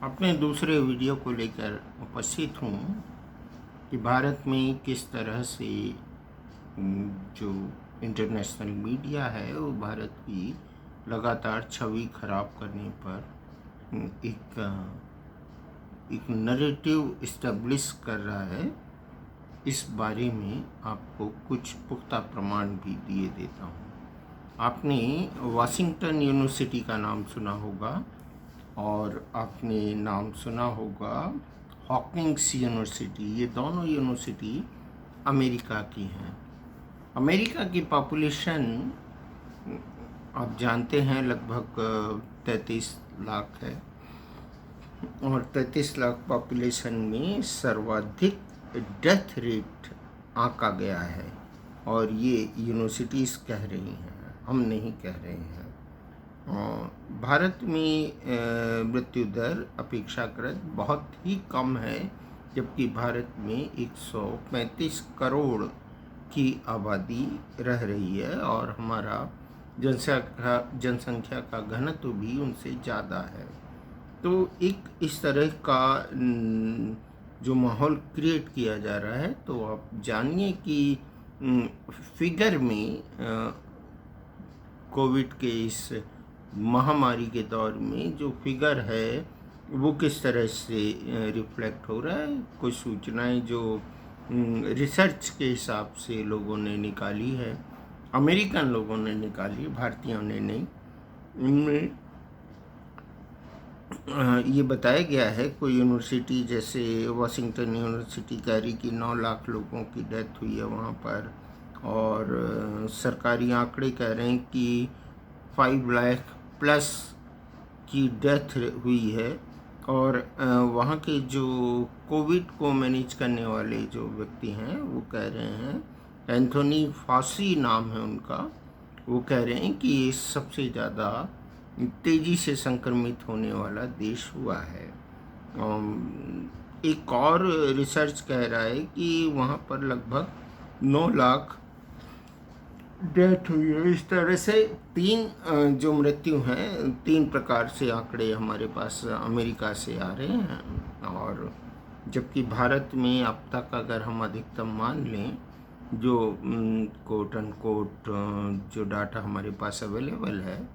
अपने दूसरे वीडियो को लेकर उपस्थित हूँ कि भारत में किस तरह से जो इंटरनेशनल मीडिया है वो भारत की लगातार छवि खराब करने पर एक नैरेटिव इस्टेब्लिश कर रहा है। इस बारे में आपको कुछ पुख्ता प्रमाण भी दिए देता हूँ। आपने वाशिंगटन यूनिवर्सिटी का नाम सुना होगा और आपने नाम सुना होगा हॉकिंग्स यूनिवर्सिटी। ये दोनों यूनिवर्सिटी अमेरिका की हैं। अमेरिका की पॉपुलेशन आप जानते हैं लगभग 33 लाख है और 33 लाख पॉपुलेशन में सर्वाधिक डेथ रेट आंका गया है और ये यूनिवर्सिटीज़ कह रही हैं, हम नहीं कह रहे हैं। भारत में मृत्यु दर अपेक्षाकृत बहुत ही कम है, जबकि भारत में 135 करोड़ की आबादी रह रही है और हमारा जनसंख्या का घनत्व भी उनसे ज़्यादा है। तो एक इस तरह का जो माहौल क्रिएट किया जा रहा है, तो आप जानिए कि फिगर में कोविड के इस महामारी के दौर में जो फिगर है वो किस तरह से रिफ्लेक्ट हो रहा है। कुछ सूचनाएं जो रिसर्च के हिसाब से लोगों ने निकाली है, अमेरिकन लोगों ने निकाली, भारतीयों ने नहीं। इनमें ये बताया गया है, कोई यूनिवर्सिटी जैसे वाशिंगटन यूनिवर्सिटी कह रही कि 9 लाख लोगों की डेथ हुई है वहाँ पर, और सरकारी आंकड़े कह रहे हैं कि 5 लाख प्लस की डेथ हुई है। और वहाँ के जो कोविड को मैनेज करने वाले जो व्यक्ति हैं वो कह रहे हैं, एंथोनी फासी नाम है उनका, वो कह रहे हैं कि ये सबसे ज़्यादा तेज़ी से संक्रमित होने वाला देश हुआ है। एक और रिसर्च कह रहा है कि वहाँ पर लगभग 9 लाख डेथ हुई है। इस तरह से 3 जो मृत्यु हैं, 3 प्रकार से आंकड़े हमारे पास अमेरिका से आ रहे हैं। और जबकि भारत में अब तक अगर हम अधिकतम मान लें, जो कोट एंड कोट जो डाटा हमारे पास अवेलेबल है,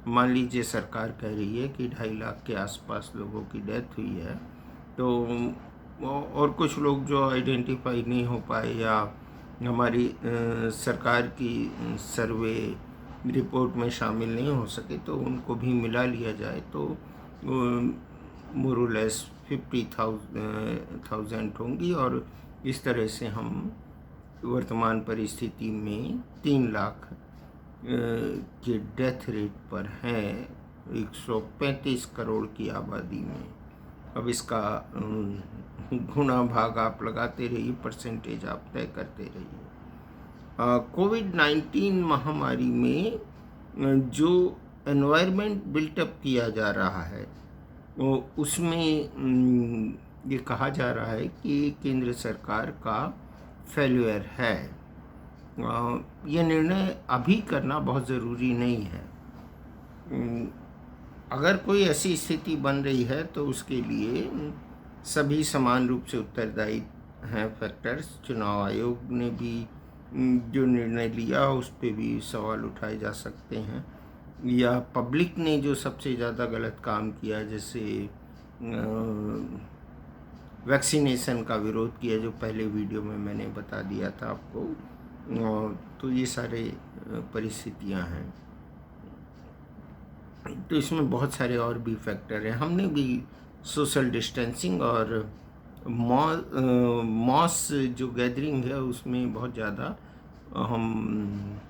मान लीजिए सरकार कह रही है कि 2.5 लाख के आसपास लोगों की डेथ हुई है, तो और कुछ लोग जो आइडेंटिफाई नहीं हो पाए या हमारी सरकार की सर्वे रिपोर्ट में शामिल नहीं हो सके, तो उनको भी मिला लिया जाए तो मोरलेस 50,000 होंगी। और इस तरह से हम वर्तमान परिस्थिति में 3 लाख के डेथ रेट पर हैं 135 करोड़ की आबादी में। अब इसका गुणा भाग आप लगाते रहिए, परसेंटेज आप तय करते रहिए। कोविड-19 महामारी में जो एनवायरनमेंट बिल्टअप किया जा रहा है वो उसमें ये कहा जा रहा है कि केंद्र सरकार का फेल्यूर है। ये निर्णय अभी करना बहुत ज़रूरी नहीं है। अगर कोई ऐसी स्थिति बन रही है तो उसके लिए सभी समान रूप से उत्तरदायी हैं फैक्टर्स। चुनाव आयोग ने भी जो निर्णय लिया उस पर भी सवाल उठाए जा सकते हैं, या पब्लिक ने जो सबसे ज़्यादा गलत काम किया, जैसे वैक्सीनेशन का विरोध किया, जो पहले वीडियो में मैंने बता दिया था आपको। तो ये सारे परिस्थितियां हैं। तो इसमें बहुत सारे और भी फैक्टर हैं। हमने भी सोशल डिस्टेंसिंग और मॉस जो गैदरिंग है उसमें बहुत ज़्यादा हम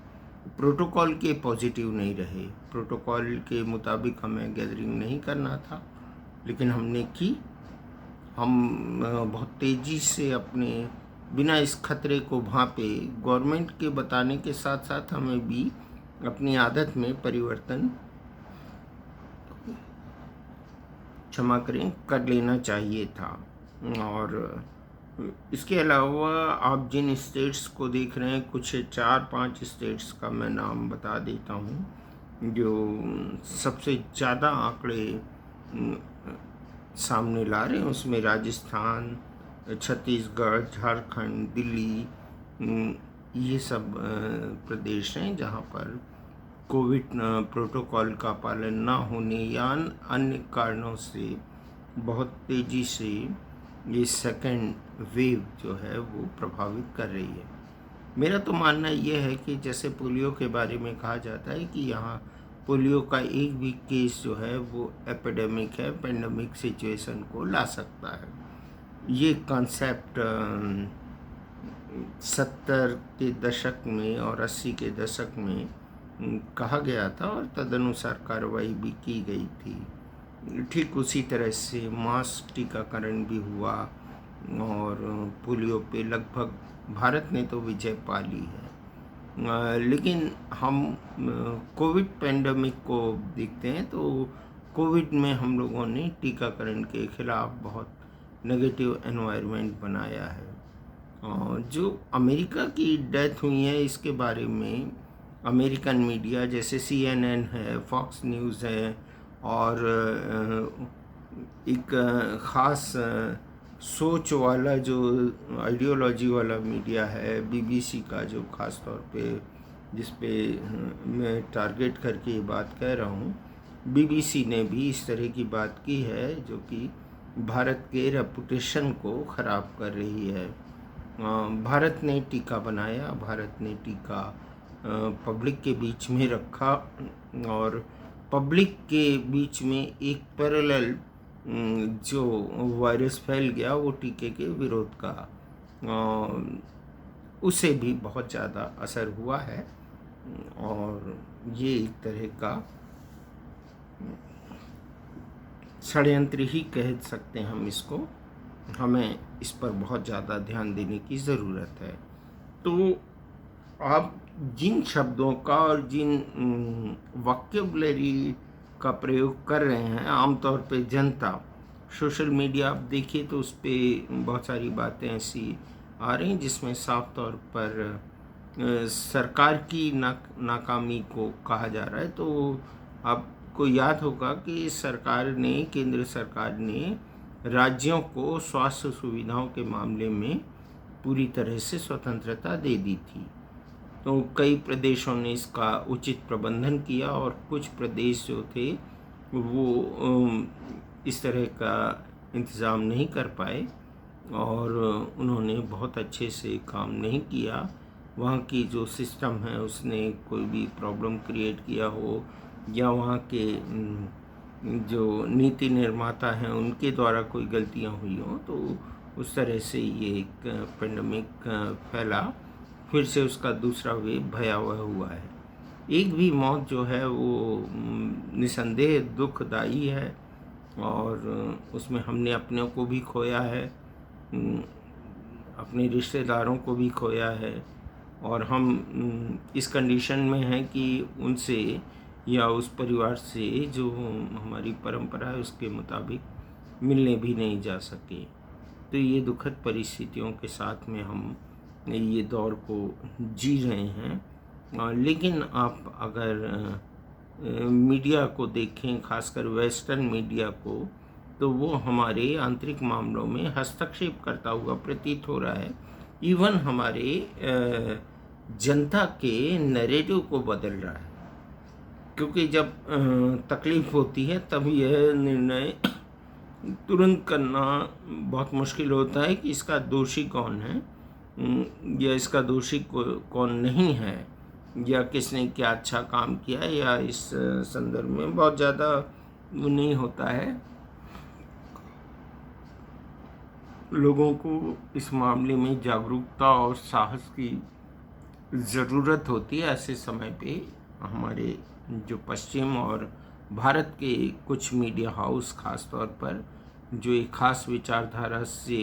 प्रोटोकॉल के पॉजिटिव नहीं रहे। प्रोटोकॉल के मुताबिक हमें गैदरिंग नहीं करना था, लेकिन हमने की। हम बहुत तेज़ी से अपने बिना इस खतरे को भांपे, गवर्नमेंट के बताने के साथ साथ हमें भी अपनी आदत में परिवर्तन क्षमा करें कर लेना चाहिए था। और इसके अलावा आप जिन स्टेट्स को देख रहे हैं, कुछ 4-5 स्टेट्स का मैं नाम बता देता हूँ जो सबसे ज़्यादा आंकड़े सामने ला रहे हैं, उसमें राजस्थान, छत्तीसगढ़, झारखंड, दिल्ली, ये सब प्रदेश हैं जहाँ पर कोविड प्रोटोकॉल का पालन ना होने या अन्य कारणों से बहुत तेज़ी से ये सेकंड वेव जो है वो प्रभावित कर रही है। मेरा तो मानना ये है कि जैसे पोलियो के बारे में कहा जाता है कि यहाँ पोलियो का एक भी केस जो है वो एपिडेमिक है, पेंडेमिक सिचुएशन को ला सकता है। ये कॉन्सेप्ट 70 के दशक में और 80 के दशक में कहा गया था और तदनुसार कार्रवाई भी की गई थी। ठीक उसी तरह से मास टीकाकरण भी हुआ और पोलियो पे लगभग भारत ने तो विजय पा ली है। लेकिन हम कोविड पेंडेमिक को देखते हैं तो कोविड में हम लोगों ने टीकाकरण के खिलाफ बहुत नेगेटिव एनवायरनमेंट बनाया है। जो अमेरिका की डेथ हुई है इसके बारे में अमेरिकन मीडिया जैसे CNN है, फॉक्स न्यूज़ है और एक ख़ास सोच वाला जो आइडियोलॉजी वाला मीडिया है BBC का, जो ख़ास तौर पे जिस पे मैं टारगेट करके ये बात कह रहा हूँ, BBC ने भी इस तरह की बात की है जो कि भारत के रेपुटेशन को ख़राब कर रही है। भारत ने टीका बनाया, भारत ने टीका पब्लिक के बीच में रखा और पब्लिक के बीच में एक पैरेलल जो वायरस फैल गया वो टीके के विरोध का, उसे भी बहुत ज़्यादा असर हुआ है और ये एक तरह का षड्यंत्र ही कह सकते हैं हम इसको। हमें इस पर बहुत ज़्यादा ध्यान देने की ज़रूरत है। तो आप जिन शब्दों का और जिन वोकैबुलरी का प्रयोग कर रहे हैं, आमतौर पे जनता, सोशल मीडिया आप देखिए तो उस पर बहुत सारी बातें ऐसी आ रही हैं जिसमें साफ तौर पर सरकार की नाकामी को कहा जा रहा है। तो आपको याद होगा कि केंद्र सरकार ने राज्यों को स्वास्थ्य सुविधाओं के मामले में पूरी तरह से स्वतंत्रता दे दी थी। तो कई प्रदेशों ने इसका उचित प्रबंधन किया और कुछ प्रदेश जो थे वो इस तरह का इंतज़ाम नहीं कर पाए और उन्होंने बहुत अच्छे से काम नहीं किया। वहाँ की जो सिस्टम है उसने कोई भी प्रॉब्लम क्रिएट किया हो या वहाँ के जो नीति निर्माता हैं उनके द्वारा कोई गलतियाँ हुई हों, तो उस तरह से ये एक पेंडेमिक फैला, फिर से उसका दूसरा वेव भयावह हुआ है। एक भी मौत जो है वो निसंदेह दुखदाई है और उसमें हमने अपनों को भी खोया है, अपने रिश्तेदारों को भी खोया है और हम इस कंडीशन में हैं कि उनसे या उस परिवार से जो हमारी परंपरा है उसके मुताबिक मिलने भी नहीं जा सके। तो ये दुखद परिस्थितियों के साथ में हम ये दौर को जी रहे हैं। लेकिन आप अगर मीडिया को देखें, खासकर वेस्टर्न मीडिया को, तो वो हमारे आंतरिक मामलों में हस्तक्षेप करता हुआ प्रतीत हो रहा है। इवन हमारे जनता के नैरेटिव को बदल रहा है, क्योंकि जब तकलीफ़ होती है तब यह निर्णय तुरंत करना बहुत मुश्किल होता है कि इसका दोषी कौन है या इसका दोषी कौन नहीं है या किसने क्या अच्छा काम किया, या इस संदर्भ में बहुत ज़्यादा वो नहीं होता है। लोगों को इस मामले में जागरूकता और साहस की ज़रूरत होती है। ऐसे समय पे हमारे जो पश्चिम और भारत के कुछ मीडिया हाउस ख़ास तौर पर जो एक ख़ास विचारधारा से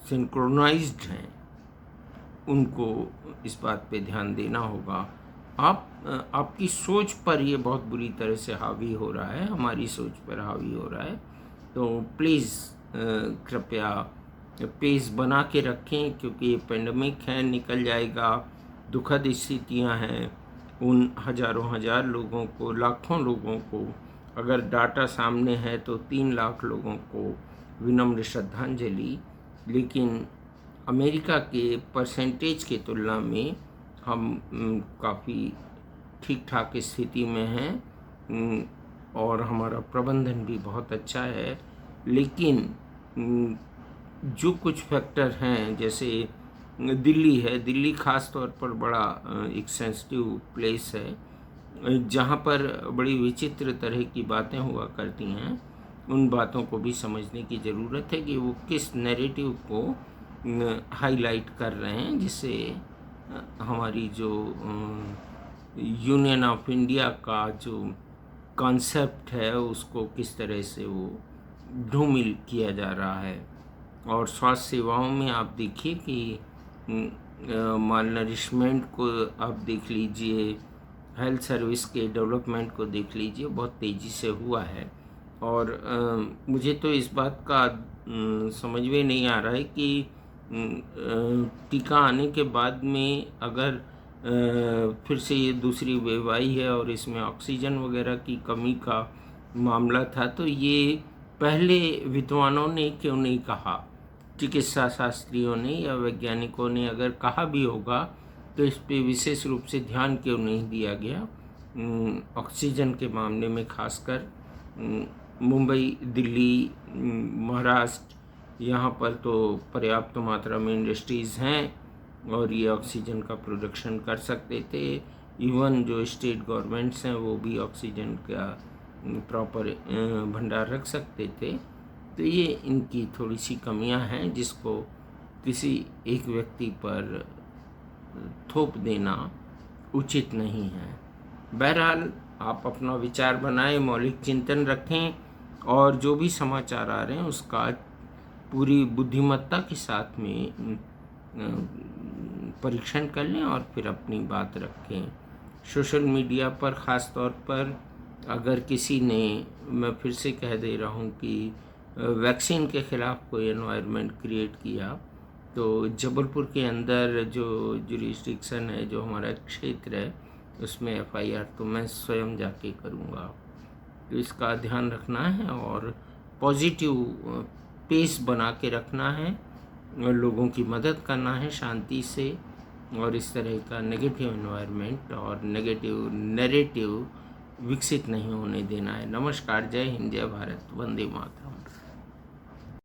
सिंक्रोनाइज्ड हैं, उनको इस बात पे ध्यान देना होगा। आपकी सोच पर ये बहुत बुरी तरह से हावी हो रहा है, हमारी सोच पर हावी हो रहा है। तो प्लीज़ कृपया पेस बना के रखें, क्योंकि ये पेंडेमिक है, निकल जाएगा। दुखद स्थितियां हैं, उन हज़ारों लोगों को, लाखों लोगों को अगर डाटा सामने है तो 3 लाख लोगों को विनम्र श्रद्धांजलि, लेकिन अमेरिका के परसेंटेज की तुलना में हम काफ़ी ठीक ठाक स्थिति में हैं और हमारा प्रबंधन भी बहुत अच्छा है। लेकिन जो कुछ फैक्टर हैं, जैसे दिल्ली है, दिल्ली ख़ास तौर पर बड़ा एक सेंसिटिव प्लेस है, जहाँ पर बड़ी विचित्र तरह की बातें हुआ करती हैं। उन बातों को भी समझने की ज़रूरत है कि वो किस नैरेटिव को हाईलाइट कर रहे हैं, जिससे हमारी जो यूनियन ऑफ इंडिया का जो कॉन्सेप्ट है उसको किस तरह से वो धूमिल किया जा रहा है। और स्वास्थ्य सेवाओं में आप देखिए कि माल नरिशमेंट को आप देख लीजिए, हेल्थ सर्विस के डेवलपमेंट को देख लीजिए, बहुत तेज़ी से हुआ है। और मुझे तो इस बात का समझ में नहीं आ रहा है कि टीका आने के बाद में अगर फिर से ये दूसरी वेव आई है और इसमें ऑक्सीजन वगैरह की कमी का मामला था, तो ये पहले विद्वानों ने क्यों नहीं कहा, चिकित्सा शास्त्रियों ने या वैज्ञानिकों ने अगर कहा भी होगा तो इस पे विशेष रूप से ध्यान क्यों नहीं दिया गया। ऑक्सीजन के मामले में खासकर मुंबई, दिल्ली, महाराष्ट्र, यहाँ पर तो पर्याप्त मात्रा में इंडस्ट्रीज़ हैं और ये ऑक्सीजन का प्रोडक्शन कर सकते थे। इवन जो स्टेट गवर्नमेंट्स हैं वो भी ऑक्सीजन का प्रॉपर भंडार रख सकते थे। तो ये इनकी थोड़ी सी कमियां हैं जिसको किसी एक व्यक्ति पर थोप देना उचित नहीं है। बहरहाल आप अपना विचार बनाएं, मौलिक चिंतन रखें और जो भी समाचार आ रहे हैं उसका पूरी बुद्धिमत्ता के साथ में परीक्षण कर लें और फिर अपनी बात रखें। सोशल मीडिया पर ख़ास तौर पर अगर किसी ने, मैं फिर से कह दे रहा हूँ कि वैक्सीन के ख़िलाफ़ कोई एनवायरनमेंट क्रिएट किया तो जबलपुर के अंदर जो जुरिस्डिक्शन है, जो हमारा क्षेत्र है, उसमें एफआईआर तो मैं स्वयं जाके करूँगा। तो इसका ध्यान रखना है और पॉजिटिव पेस बना के रखना है, लोगों की मदद करना है शांति से, और इस तरह का नेगेटिव एनवायरनमेंट और नेगेटिव नैरेटिव विकसित नहीं होने देना है। नमस्कार, जय हिंद, जय भारत, वंदे मातरम।